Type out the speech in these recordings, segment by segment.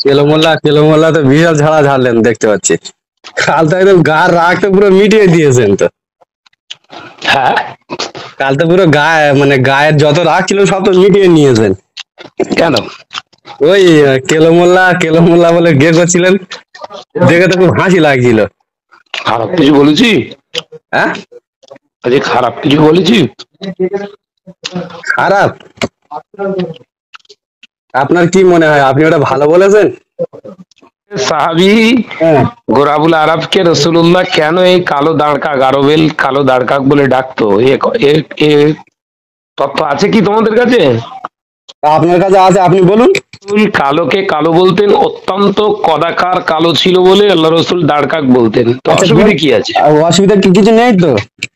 কেলো মোল্লা তো বিশাল ঝাড়া ঝাড়লেন দেখতে পাচ্ছি। কাল তো একদম গার রাগটা পুরো মিটিয়ে দিয়েছেন তো। হ্যাঁ, কাল তো পুরো গায়ে মানে গায়ের যত রাগ ছিল সব তো মিটিয়ে নিয়েছেন। কেন? ওই কেলো মোল্লা বলে গে করছিলেন, দেখে তো খুব হাসি লাগছিল। খারাপ কিছু বলেছি? হ্যাঁ, আজকে খারাপ কিছু বলেছি? খারাপ? আপনার কি মনে হয় আপনি ওটা ভালো বলেছেন? সাহাবি হ্যাঁ, গোরাবুল আরবকে রসুল্লাহ কেন এই কালো দাঁড়কা গারোবেল কালো দাঁড়কাক বলে ডাকতো? এ তথ্য আছে কি তোমাদের কাছে? আপনার কাছে আছে, আপনি বলুন। রসুল কালোকে কালো বলতেন, অত্যন্ত কদাকার কালো ছিল বলে আল্লাহ রসুল দাঁড়কাক বলতেন। তো আচ্ছা অসুবিধা কি আছে? অসুবিধা কিছু নেই তো।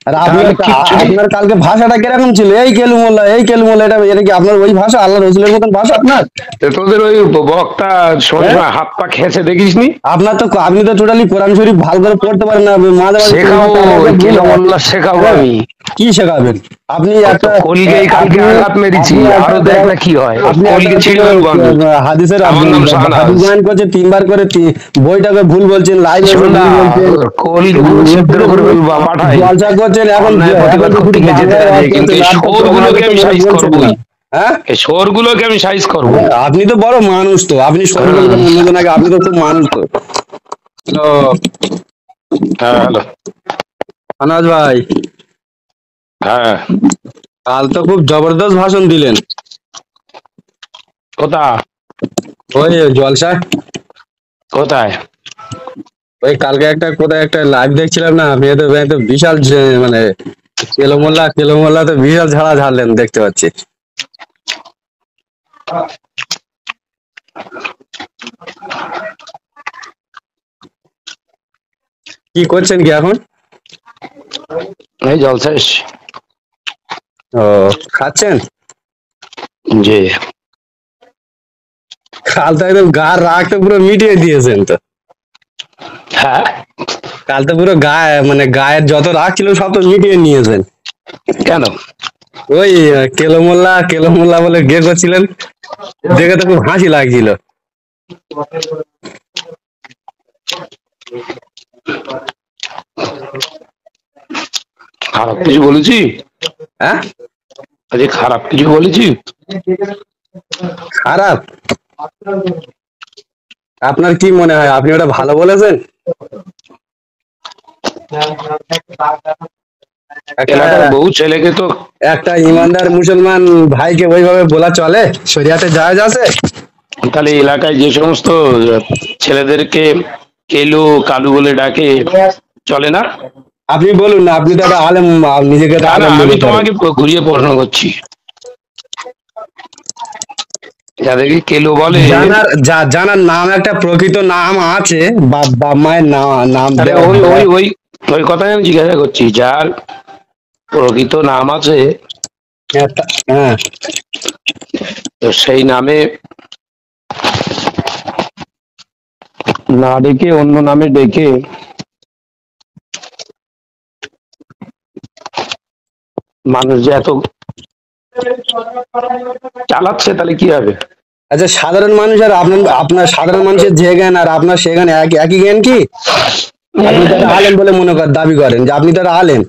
আর আপনার তাহলে কিচ্ছু নেই। আপনার কালকে ভাষাটা কিরকম ছিল? এই কেলু মোল্লা এটা এটা কি আপনার ওই ভাষা, আল্লাহ রসুলের মতন ভাষা আপনার? তো তোদের ওই বক্তা সময় হ্যাঁ, সময় হাত পা খেঁচে দেখিসনি? আপনি তো টোটালি কোরআন শরীফ ভালো করে পড়তে পারেন না, মাঝে মাঝে তিন শেখাবো, মাস ভুল কেলো হয়। মোল্লা শেখাবো হ্যাঁ, আমি। কি শেখাবেন? আপনি কত একটা কলকেই কালকে আপনি আঘাত মেরেছি, আপনি একটা আরো দেখ না কি হয়। আপনি একটা কলকে ছিঁড়ে ফেলবো আমি। হাদিসের আমার নাম হাদিস শাহনাজ। বয়ান করছেন তিনবার করে, বইটাকে ভুল বলছেন, লাইভে এসে শোন না, ভুল বলছেন, কল গুলো ছিদ্র করে ফেলবো পাঠাই। জলসা করছেন। এখন অন্যায় এখন প্রতিবাদ তো করতে শুধু গিয়ে যেতে বাংলায় রাজি, ওয়াজ কিন্তু করছেন, এই আর তো শোর কোরআন গুলোকে হাদিসে আমি সাইজ বলছেন করবোই। না। হ্যাঁ, এই শোর গুলোকে আমি সাইজ করবো। আপনি তো বড় মানুষ তো, আপনি সর বলবেন অন্যজনকে, আপনি তো খুব মানুষ তো। হ্যালো, হ্যাঁ, হ্যালো। আনাজ ভাই, হ্যাঁ, কাল তো খুব জবরদস্ত ভাষণ দিলেন কোথা ওই জলসায়। কোথায়? ওই কালকে কোথায় একটা লাইভ দেখছিলাম না, আপনি তো বিশাল মানে কেলো মোল্লা তো বিশাল ঝাড়া ঝাড়লেন দেখতে পাচ্ছি। কি করছেন কি এখন? এই জলসা এসছি। ও, খাচ্ছেন? জি। কাল তো একদম গার রাগটা পুরো মিটিয়ে দিয়েছেন তো। হ্যাঁ, কাল তো পুরো মানে গায়ের যত রাগ ছিল সব তো মিটিয়ে নিয়েছেন। কেন? ওই কেলো মোল্লা বলে গে করছিলেন, দেখে তো খুব হাসি লাগছিল। খারাপ কিছু বলেছি? হ্যাঁ, আজকে খারাপ কিছু বলেছি? খারাপ? আপনার কি মনে হয় আপনি ওটা ভালো বলেছেন? একটা এলাকার বহু ছেলেকে তো একটা ইমানদার মুসলমান ভাইকে ওইভাবে বলা চলে? শরিয়াতে জায়েজ আছে? তাহলে এলাকায় যে সমস্ত ছেলেদেরকে কেলু কালু বলে ডাকে, চলে না? আপনি বলুন না, আপনি তো একটা আলেম, নিজেকে একটা না না, আলেম আমি মনে করেন। তোমাকে ঘুরিয়ে প্রশ্ন করছি। যাদেরকে কেলু বলে, জানার নাম, একটা প্রকৃত নাম আছে, বাপ মায়ের নাম আরে দেওয়া ওই ওই হয়। ওই ওই কথাই আমি জিজ্ঞাসা করছি, যার প্রকৃত নাম আছে, হ্যাঁ, তো সেই নামে না ডেকে অন্য নামে ডেকে মানুষ যে এত চালাচ্ছে, তাহলে কি হবে? আচ্ছা, সাধারণ মানুষ আর আপনার সাধারণ মানুষের যে জ্ঞান আর আপনার সে জ্ঞান একই জ্ঞান কি? আপনি তো একটা আলেম বলে দাবি করেন যে আপনি তো একটা আলেম,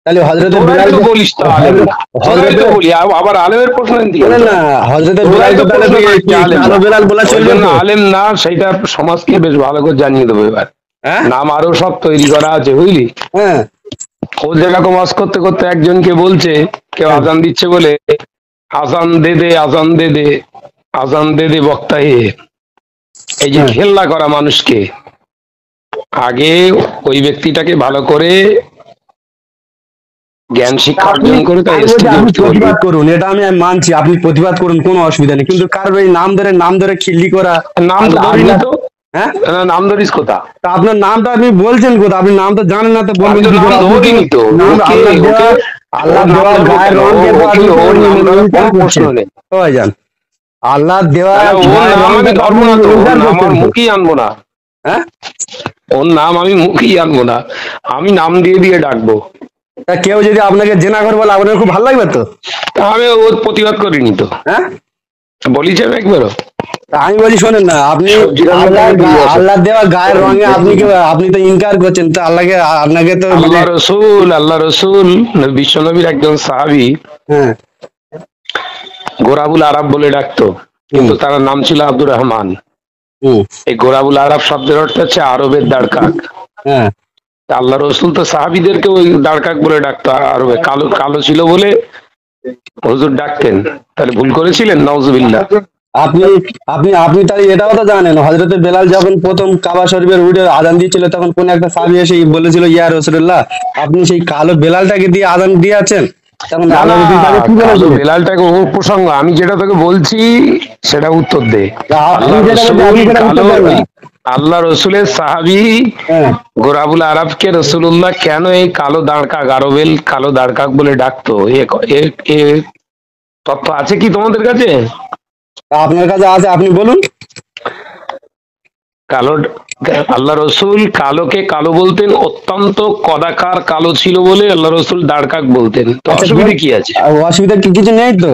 তাহলে হজরতের তোরাই তো বিলালকে বলিস তো আলেম না, তোরাই তো হজরতের বলি, আবার আলেমের প্রশ্ন দিই বলেন না, হজরতের তোরাই বিলালকে তো তাহলে প্রশ্ন করিস কি আলেম কালো না। বেলাল বলা ওই চলবে জন্য তো? আলেম না, সেটা সমাজকে বেশ ভালো করে জানিয়ে দেবো এবার। হ্যাঁ, নাম আরো সব তৈরি করা আছে, বুঝলি? হ্যাঁ, ও যেরকম ওয়াজ করতে করতে একজনকে বলছে, কেউ হ্যাঁ, আজান দিচ্ছে বলে, আজান দে দে আজান দে দে আজান দে দে বক্তা হে। এই যে হ্যাঁ। খেলনা করা মানুষকে, আগে ওই ব্যক্তিটাকে ভালো করে জ্ঞান শিক্ষা অর্জন করে তাই আমি বলছি স্টেজে আপনি উঠতে বলবি। প্রতিবাদ করুন, এটা আমি মানছি, আপনি প্রতিবাদ করুন, কোনো অসুবিধা নেই, কিন্তু কারোর এই নাম ধরে খিল্লি করা। নাম তো ধরিনি আল্লাহ, তো। হ্যাঁ, নাম ধরিস কোথা? তা আপনার নামটা আপনি বলছেন কোথা? আপনি নাম তো জানেন না, তো আমি বলবেন তো কি নাম করে? আপনি তো ধরিনি তো। নাম ওকে আল্লাহ দেওয়া, ওকে আল্লাহ ওর নাম দেওয়া ধরবো গায়ের কেন? রঙকে তো আপনি ওর নাম ধরার কোনো প্রশ্ন করছেন। নেই। ও ভাইজান, আল্লাহ দেওয়া তাহলে ওর গায়ের নাম রঙকে আমি তো আপনি ধরবো না তো, ওর ইনকার নাম করছেন আমার তো। মুখেই আনবো না। হ্যাঁ, ওর নাম আমি মুখেই আনবো না, আমি নাম দিয়ে দিয়ে ডাকবো। তা কেউ যদি আপনাকে জেনা করে বলে আপনার খুব ভালো লাগবে তো? তা আমি ওর প্রতিবাদ করিনি তো। হ্যাঁ, বলিছেন একবারও? আমি বলি শোনেন না, আপনি সবজির দাম কেমন দিয়ে আছে? আল্লাহ দেওয়া গায়ের রঙে আপনি তো ইনকার করছেন, তো আল্লাহকে আপনাকে তো মানে আল্লাহ রসুল বিশ্বনবীর একজন সাহাবী হ্যাঁ গোরাবুল আরব বলে ডাকতো, কিন্তু হুম তার নাম ছিল আব্দুর রহমান। হুম এই গোরাবুল আরব শব্দের অর্থ হচ্ছে আরবের দাঁড়কাক। হ্যাঁ। তা আল্লাহ রসুল তো সাহাবীদেরকে ওই দাঁড়কাক বলে ডাকতো, আরবে কালো কালো ছিল বলে হুজুর ডাকতেন। তাহলে ভুল করেছিলেন, নাউজুবিল্লাহ। আপনি আপনি আপনি তাহলে এটাও তো জানেন, হযরতে বেলাল যখন প্রথম কাবা শরীফের উঠে আজান দিয়েছিল, তখন কোন একটা সাহাবী এসে বলেছিল, ইয়া রাসূলুল্লাহ, আপনি সেই কালো বেলালটাকে দিয়ে আজান দিয়েছেন। তখন না আল্লাহ না, রাসূল তাকে কি কালো বলেছিলেন? বেলালটাকে ও প্রসঙ্গ, আমি যেটা তোকে বলছি সেটা উত্তর দে। আমি আল্লাহ যেটা বলছি আপনি রসুল সেটা উত্তর কালো, দেন না। আল্লাহ রসুলের সাহাবী হ্যাঁ। গোরাবুল আরবকে রসুল্লাহ কেন এই কালো দাঁড়কা গারোবেল কালো দাঁড়কাক বলে ডাকতো, এ এ তথ্য আছে কি তোমাদের কাছে? তা আপনার কাছে আছে, আপনি বলুন। কালো, আল্লাহ রসুল কালোকে কালো বলতেন, অত্যন্ত কদাকার কালো ছিল বলে আল্লাহ রসুল দাঁড়কাক বলতেন। তো আচ্ছা অসুবিধা কি আছে? অসুবিধা কিছু নেই তো।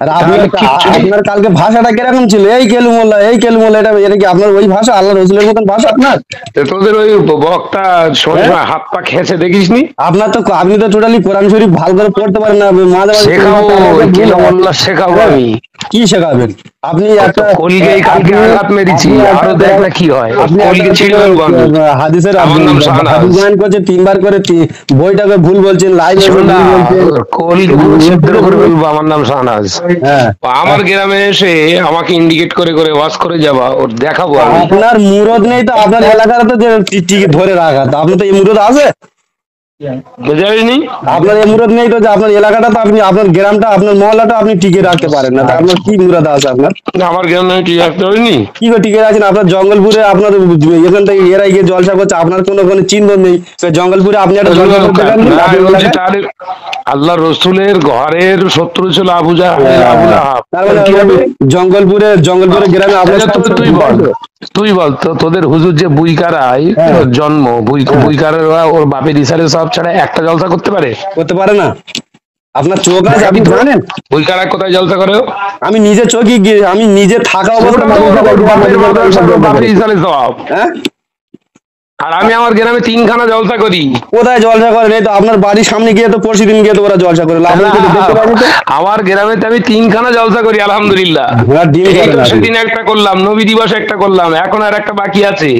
আর আপনার তাহলে কিচ্ছু নেই। আপনার কালকে ভাষাটা কিরকম ছিল, এই কেলুমোল্লা এই কেলুমোল্লা, এটা এটা কি আপনার ওই ভাষা, আল্লাহ রসুলের মতন ভাষা আপনার? তো তোদের ওই বক্তা হ্যাঁ? সময় হাত পা খেঁচে দেখিসনি? আপনার তো আপনি তো টোটালি কোরআন শরীফ ভালো করে পড়তে পারেন না, মাঝে মাঝে কোন শেখাবো, একটা আলাদা ভুল হয়। কেলামুল্লাহ শেখাবো হ্যাঁ? আমি। কি শেখাবেন? আপনি কত একটা কলগেই কালকে আপনি আঘাত মেরেছি, আপনি আরো একটা দেখ না কি হয়, আপনি কলকে একটা ছিঁড়ে ফেলবো আমি। হাদিসের আমার নাম শাহনাজ। হাদিস বয়ান করছে 3 বার করে, বইটাকে ভুল বলছেন, লাইভে ভুল শোনা, বলছেন। কলকে পুরো ছিদ্র করে ফেলবো, আমার নাম শাহনাজ। হ্যাঁ। আমার গ্রামে এসে আমাকে ইন্ডিকেট করে করে ওয়াজ করে যাবা, ওর দেখাবো আমি। আপনার মুরদ নেই তো, আপনার এলাকার তো যে টিকে ধরে রাখা, তো আপনার তো এই মুরদ আছে? বুঝতে পারিনি? আপনার এই মুরদ নেই তো, যে আপনার এলাকাটা তো আপনি, আপনার গ্রামটা, আপনার মহল্লাটা আপনি টিকে রাখতে পারেন না, তা আপনার কি মুরাদ আছে আপনার? আমার গ্রামে ঠিক রাখতে পারিনি। কি করে টিকে আছেন? আপনার জঙ্গলপুরে আপনার এখান থেকে এরাই গিয়ে জলসা করছে, আপনার কোনো চিহ্ন নেই, তো জঙ্গলপুরে আপনি একটা জলসা করতে পারেন না, না, আপনার আমি বলছি এলাকায়? তাহলে আল্লাহ রসুলের ঘরের শত্রু ছিল আবু জাহেল, আবু লাহাব। তার মানে কি হবে? জঙ্গলপুরে গ্রামে আপনার আচ্ছা, তুই বল, তুই বল তো, তোদের হুজুর যে বুইকারায় হ্যাঁ। জন্ম, হ্যাঁ। বুইকারেরা ওর বাপের ইসারে সব ছাড়া একটা জলসা করতে পারে? করতে পারে না? আপনার চোখ আছে, আপনি জানেন? বুইকারা কোথায় জলসা করে? আমি নিজে চোখে গিয়ে, আমি নিজে থাকা ওটা তো ওর বাপের মাদ্রাসা, ওর বাপের অবস্থা। ইসারে সব। হ্যাঁ, আর আমি আমার গ্রামে 3খানা জলসা করি। কোথায় জলসা করেন? এই তো আপনার বাড়ির সামনে গিয়ে তো পরশু দিন গিয়ে তো ওরা জলসা করে, আপনার তো দেখতে পাইনি তো। আমার গ্রামেতে আমি 3খানা জলসা করি আলহামদুলিল্লাহ। ঘোড়ার ডিম এই করেন তো আপনি। সেদিন একটা করলাম, নবী দিবসে একটা করলাম, এখন আর একটা বাকি আছে।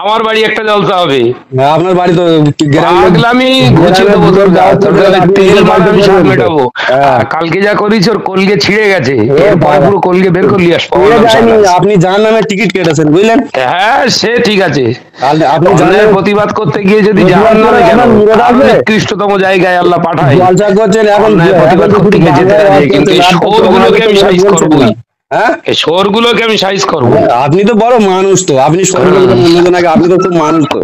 আমার বাড়ি একটা জলসা হবে। হ্যাঁ, আপনার বাড়ি তো গ্রামের পাগলামি ঘুচিয়ে দেবো তোর গা, তোর গালে তেল মারা আমি সাপ মেটাবো। হ্যাঁ। আর কালকে যা করিস ওর কলগে ছিঁড়ে গেছে, এরপরে পুরো কলগে বের করলি আসবো। পুরো যায়নি, আপনি যার নামে টিকিট কেটেছেন, বুঝলেন? হ্যাঁ সে ঠিক আছে, আপনি অন্যায়ের জানেন প্রতিবাদ করতে গিয়ে যদি প্রতিবাদ জাহান নামে করে কেন, আপনার মুরাদ আরো আছে? নিকৃষ্টতম জায়গায় আল্লাহ পাঠায়, জলসা করছেন এখন, অন্যায় প্রতিবাদ এখন তো করতে শুধু গিয়ে যেতে বাংলায় হবে, রাজ কিন্তু করছেন, এই রাজ করছেন, শোরগুলোকে আমি রাজ সাইজ বলছেন করবই। না। হ্যাঁ, এই শোরগুলোকে আমি সাইজ করবো। আপনি তো বড় মানুষ তো, আপনি সরকার আপনি তো খুব মানুষ তো।